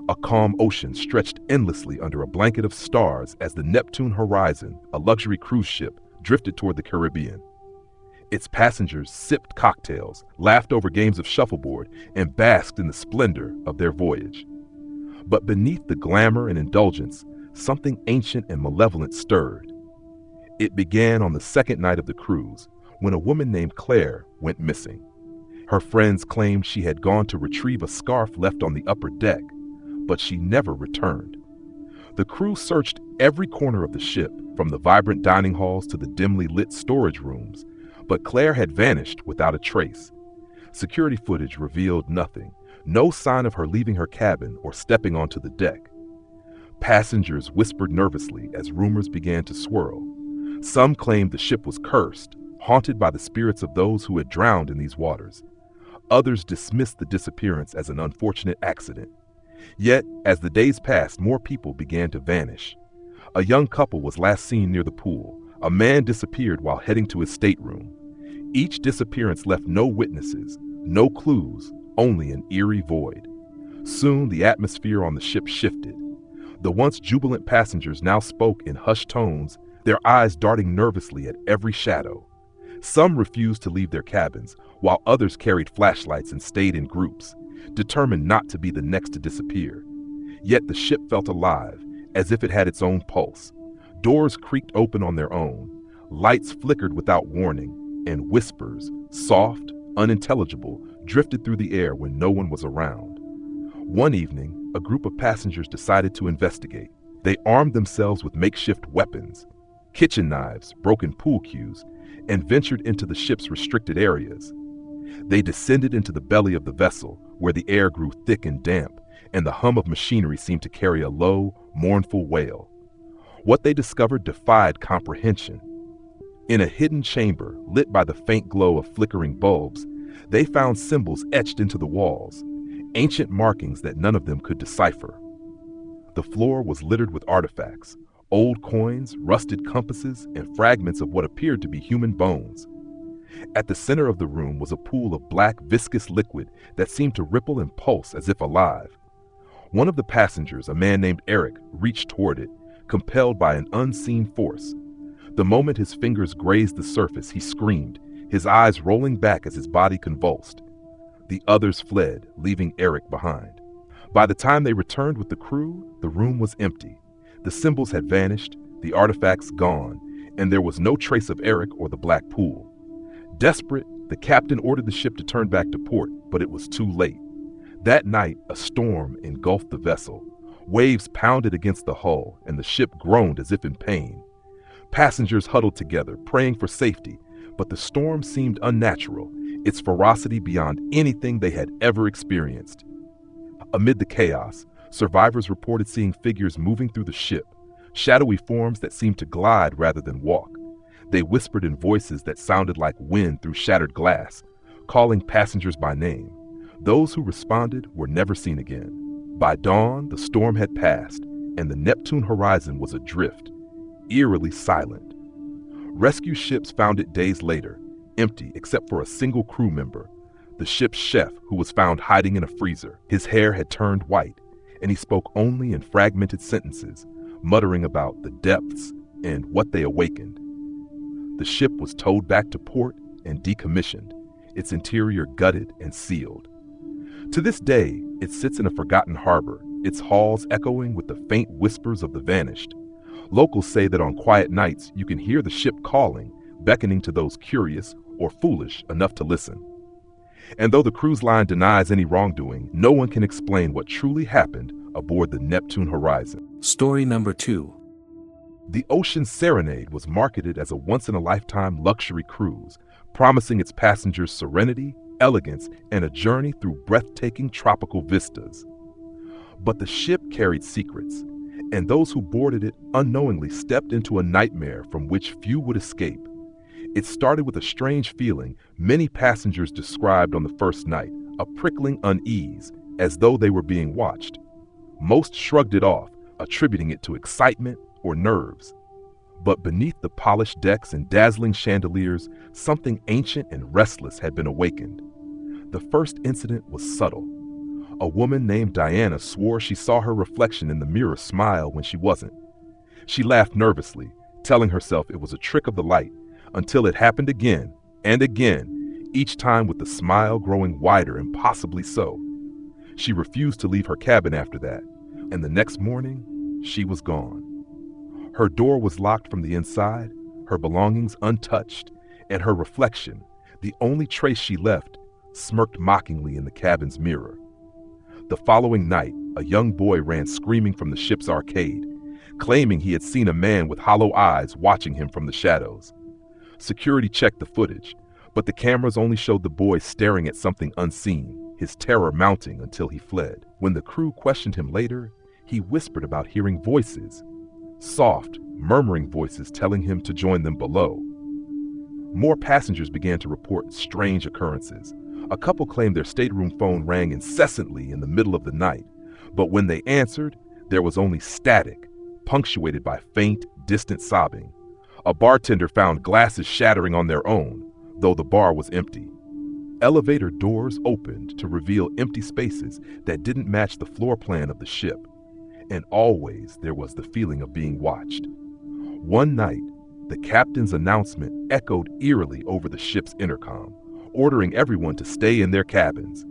A calm ocean stretched endlessly under a blanket of stars as the Neptune Horizon, a luxury cruise ship, drifted toward the Caribbean. Its passengers sipped cocktails, laughed over games of shuffleboard, and basked in the splendor of their voyage. But beneath the glamour and indulgence, something ancient and malevolent stirred. It began on the second night of the cruise, when a woman named Claire went missing. Her friends claimed she had gone to retrieve a scarf left on the upper deck, but she never returned. The crew searched every corner of the ship, from the vibrant dining halls to the dimly lit storage rooms, but Claire had vanished without a trace. Security footage revealed nothing, no sign of her leaving her cabin or stepping onto the deck. Passengers whispered nervously as rumors began to swirl. Some claimed the ship was cursed, haunted by the spirits of those who had drowned in these waters. Others dismissed the disappearance as an unfortunate accident. Yet, as the days passed, more people began to vanish. A young couple was last seen near the pool. A man disappeared while heading to his stateroom. Each disappearance left no witnesses, no clues, only an eerie void. Soon the atmosphere on the ship shifted. The once jubilant passengers now spoke in hushed tones, their eyes darting nervously at every shadow. Some refused to leave their cabins, while others carried flashlights and stayed in groups, determined not to be the next to disappear. Yet the ship felt alive, as if it had its own pulse. Doors creaked open on their own, lights flickered without warning, and whispers, soft, unintelligible, drifted through the air when no one was around. One evening, a group of passengers decided to investigate. They armed themselves with makeshift weapons, kitchen knives, broken pool cues, and ventured into the ship's restricted areas. They descended into the belly of the vessel, where the air grew thick and damp, and the hum of machinery seemed to carry a low, mournful wail. What they discovered defied comprehension. In a hidden chamber, lit by the faint glow of flickering bulbs, they found symbols etched into the walls, ancient markings that none of them could decipher. The floor was littered with artifacts, old coins, rusted compasses, and fragments of what appeared to be human bones. At the center of the room was a pool of black, viscous liquid that seemed to ripple and pulse as if alive. One of the passengers, a man named Eric, reached toward it, compelled by an unseen force. The moment his fingers grazed the surface, he screamed, his eyes rolling back as his body convulsed. The others fled, leaving Eric behind. By the time they returned with the crew, the room was empty. The symbols had vanished, the artifacts gone, and there was no trace of Eric or the black pool. Desperate, the captain ordered the ship to turn back to port, but it was too late. That night, a storm engulfed the vessel. Waves pounded against the hull, and the ship groaned as if in pain. Passengers huddled together, praying for safety, but the storm seemed unnatural, its ferocity beyond anything they had ever experienced. Amid the chaos, survivors reported seeing figures moving through the ship, shadowy forms that seemed to glide rather than walk. They whispered in voices that sounded like wind through shattered glass, calling passengers by name. Those who responded were never seen again. By dawn, the storm had passed, and the Neptune Horizon was adrift, eerily silent. Rescue ships found it days later, empty except for a single crew member, the ship's chef, who was found hiding in a freezer. His hair had turned white, and he spoke only in fragmented sentences, muttering about the depths and what they awakened. The ship was towed back to port and decommissioned, its interior gutted and sealed. To this day, it sits in a forgotten harbor, its halls echoing with the faint whispers of the vanished. Locals say that on quiet nights, you can hear the ship calling, beckoning to those curious or foolish enough to listen. And though the cruise line denies any wrongdoing, no one can explain what truly happened aboard the Neptune Horizon. Story number 2. The Ocean Serenade was marketed as a once-in-a-lifetime luxury cruise, promising its passengers serenity, elegance, and a journey through breathtaking tropical vistas. But the ship carried secrets, and those who boarded it unknowingly stepped into a nightmare from which few would escape. It started with a strange feeling many passengers described on the first night, a prickling unease, as though they were being watched. Most shrugged it off, attributing it to excitement or nerves. But beneath the polished decks and dazzling chandeliers, something ancient and restless had been awakened. The first incident was subtle. A woman named Diana swore she saw her reflection in the mirror smile when she wasn't. She laughed nervously, telling herself it was a trick of the light, until it happened again and again, each time with the smile growing wider and possibly so. She refused to leave her cabin after that, and the next morning, she was gone. Her door was locked from the inside, her belongings untouched, and her reflection, the only trace she left, smirked mockingly in the cabin's mirror. The following night, a young boy ran screaming from the ship's arcade, claiming he had seen a man with hollow eyes watching him from the shadows. Security checked the footage, but the cameras only showed the boy staring at something unseen, his terror mounting until he fled. When the crew questioned him later, he whispered about hearing voices, soft, murmuring voices telling him to join them below. More passengers began to report strange occurrences. A couple claimed their stateroom phone rang incessantly in the middle of the night, but when they answered, there was only static, punctuated by faint, distant sobbing. A bartender found glasses shattering on their own, though the bar was empty. Elevator doors opened to reveal empty spaces that didn't match the floor plan of the ship, and always there was the feeling of being watched. One night, the captain's announcement echoed eerily over the ship's intercom, ordering everyone to stay in their cabins.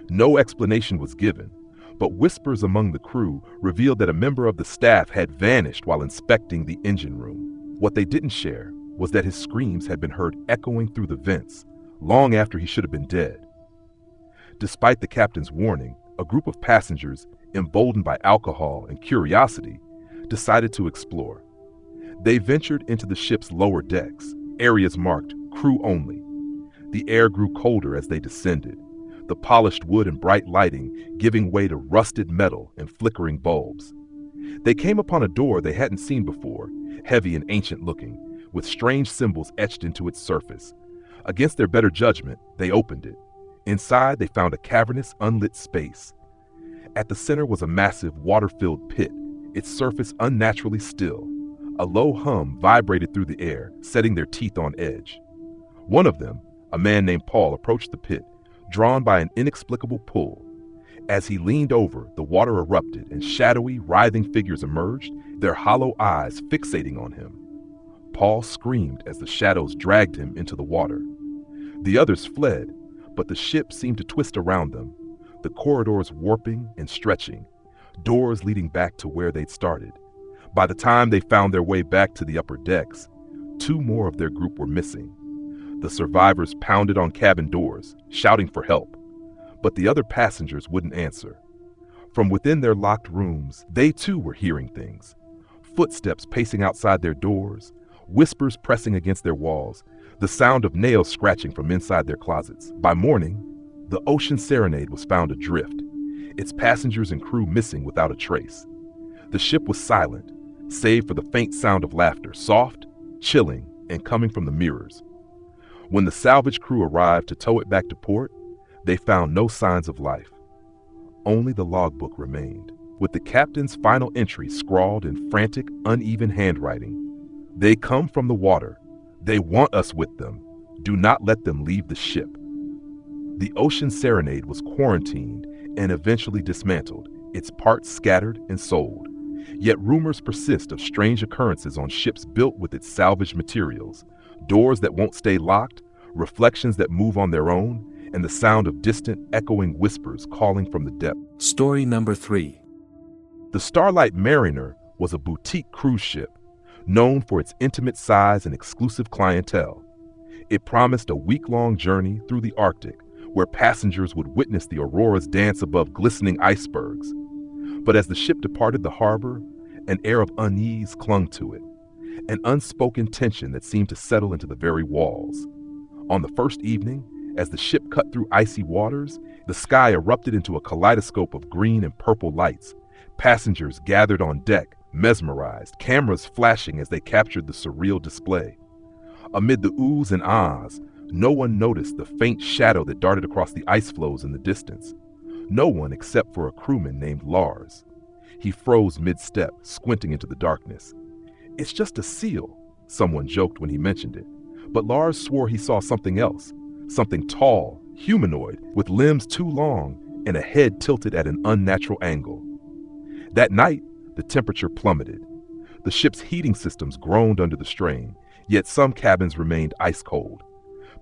No explanation was given, but whispers among the crew revealed that a member of the staff had vanished while inspecting the engine room. What they didn't share was that his screams had been heard echoing through the vents long after he should have been dead. Despite the captain's warning, a group of passengers, emboldened by alcohol and curiosity, decided to explore. They ventured into the ship's lower decks, areas marked crew only. The air grew colder as they descended, the polished wood and bright lighting giving way to rusted metal and flickering bulbs. They came upon a door they hadn't seen before, heavy and ancient looking, with strange symbols etched into its surface. Against their better judgment, they opened it. Inside, they found a cavernous, unlit space. At the center was a massive, water-filled pit, its surface unnaturally still. A low hum vibrated through the air, setting their teeth on edge. One of them, a man named Paul, approached the pit, drawn by an inexplicable pull. As he leaned over, the water erupted and shadowy, writhing figures emerged, their hollow eyes fixating on him. Paul screamed as the shadows dragged him into the water. The others fled, but the ship seemed to twist around them, the corridors warping and stretching, doors leading back to where they'd started. By the time they found their way back to the upper decks, 2 more of their group were missing. The survivors pounded on cabin doors, shouting for help, but the other passengers wouldn't answer. From within their locked rooms, they too were hearing things. Footsteps pacing outside their doors, whispers pressing against their walls, the sound of nails scratching from inside their closets. By morning, the Ocean Serenade was found adrift, its passengers and crew missing without a trace. The ship was silent, save for the faint sound of laughter, soft, chilling, and coming from the mirrors. When the salvage crew arrived to tow it back to port, they found no signs of life. Only the logbook remained, with the captain's final entry scrawled in frantic, uneven handwriting. "They come from the water. They want us with them. Do not let them leave the ship." The Ocean Serenade was quarantined and eventually dismantled, its parts scattered and sold. Yet rumors persist of strange occurrences on ships built with its salvaged materials, doors that won't stay locked, reflections that move on their own, and the sound of distant, echoing whispers calling from the depths. Story number 3. The Starlight Mariner was a boutique cruise ship, known for its intimate size and exclusive clientele. It promised a week-long journey through the Arctic, where passengers would witness the auroras dance above glistening icebergs. But as the ship departed the harbor, an air of unease clung to it, an unspoken tension that seemed to settle into the very walls. On the first evening, as the ship cut through icy waters, the sky erupted into a kaleidoscope of green and purple lights. Passengers gathered on deck, mesmerized, cameras flashing as they captured the surreal display. Amid the oohs and ahs, no one noticed the faint shadow that darted across the ice floes in the distance. No one except for a crewman named Lars. He froze mid-step, squinting into the darkness. "It's just a seal," someone joked when he mentioned it. But Lars swore he saw something else, something tall, humanoid, with limbs too long and a head tilted at an unnatural angle. That night, the temperature plummeted. The ship's heating systems groaned under the strain, yet some cabins remained ice cold.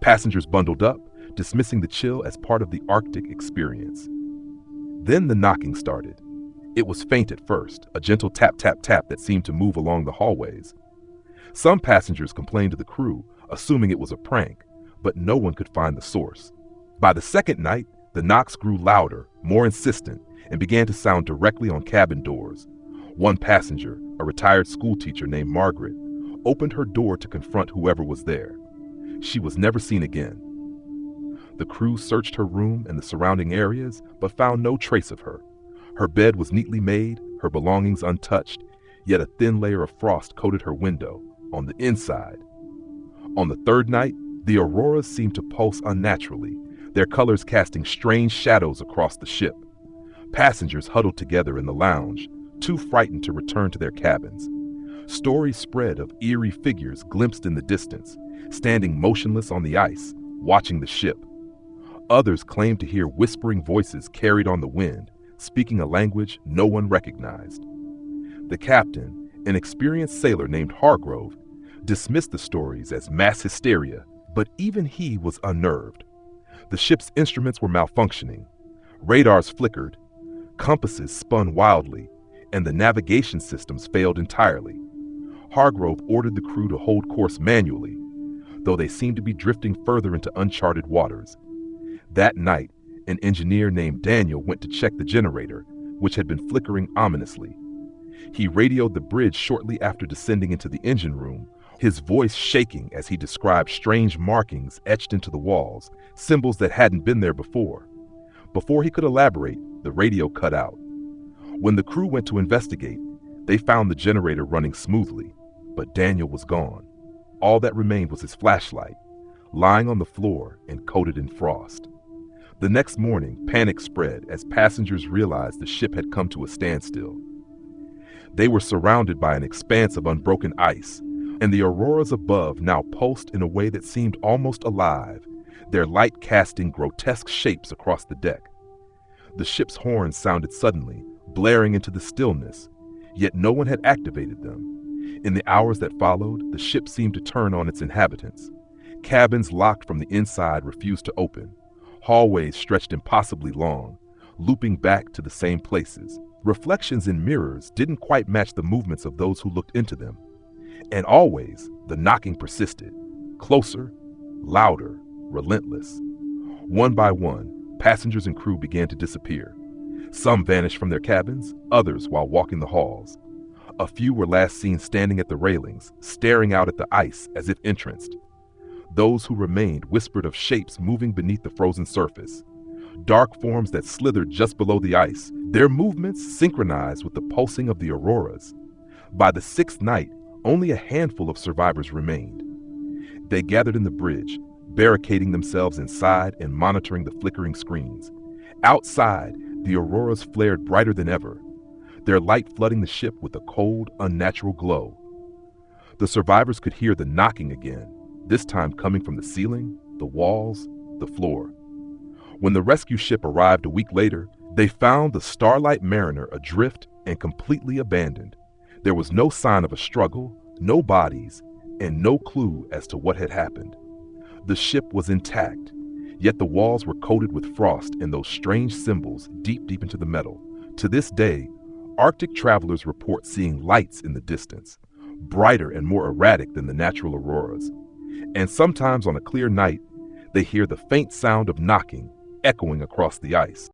Passengers bundled up, dismissing the chill as part of the Arctic experience. Then the knocking started. It was faint at first, a gentle tap, tap, tap that seemed to move along the hallways. Some passengers complained to the crew, assuming it was a prank, but no one could find the source. By the second night, the knocks grew louder, more insistent, and began to sound directly on cabin doors. One passenger, a retired schoolteacher named Margaret, opened her door to confront whoever was there. She was never seen again. The crew searched her room and the surrounding areas, but found no trace of her. Her bed was neatly made, her belongings untouched, yet a thin layer of frost coated her window, on the inside. On the third night, the auroras seemed to pulse unnaturally, their colors casting strange shadows across the ship. Passengers huddled together in the lounge, too frightened to return to their cabins. Stories spread of eerie figures glimpsed in the distance, standing motionless on the ice, watching the ship. Others claimed to hear whispering voices carried on the wind, speaking a language no one recognized. The captain, an experienced sailor named Hargrove, dismissed the stories as mass hysteria, but even he was unnerved. The ship's instruments were malfunctioning. Radars flickered, compasses spun wildly, and the navigation systems failed entirely. Hargrove ordered the crew to hold course manually, though they seemed to be drifting further into uncharted waters. That night, an engineer named Daniel went to check the generator, which had been flickering ominously. He radioed the bridge shortly after descending into the engine room, his voice shaking as he described strange markings etched into the walls, symbols that hadn't been there before. Before he could elaborate, the radio cut out. When the crew went to investigate, they found the generator running smoothly, but Daniel was gone. All that remained was his flashlight, lying on the floor and coated in frost. The next morning, panic spread as passengers realized the ship had come to a standstill. They were surrounded by an expanse of unbroken ice, and the auroras above now pulsed in a way that seemed almost alive, their light casting grotesque shapes across the deck. The ship's horns sounded suddenly, blaring into the stillness, yet no one had activated them. In the hours that followed, the ship seemed to turn on its inhabitants. Cabins locked from the inside refused to open. Hallways stretched impossibly long, looping back to the same places. Reflections in mirrors didn't quite match the movements of those who looked into them. And always, the knocking persisted, closer, louder, relentless. One by one, passengers and crew began to disappear. Some vanished from their cabins, others while walking the halls. A few were last seen standing at the railings, staring out at the ice as if entranced. Those who remained whispered of shapes moving beneath the frozen surface, dark forms that slithered just below the ice, their movements synchronized with the pulsing of the auroras. By the sixth night, only a handful of survivors remained. They gathered in the bridge, barricading themselves inside and monitoring the flickering screens. Outside, the auroras flared brighter than ever, their light flooding the ship with a cold, unnatural glow. The survivors could hear the knocking again, this time coming from the ceiling, the walls, the floor. When the rescue ship arrived a week later, they found the Starlight Mariner adrift and completely abandoned. There was no sign of a struggle, no bodies, and no clue as to what had happened. The ship was intact, yet the walls were coated with frost and those strange symbols deep into the metal. To this day, Arctic travelers report seeing lights in the distance, brighter and more erratic than the natural auroras. And sometimes on a clear night, they hear the faint sound of knocking echoing across the ice.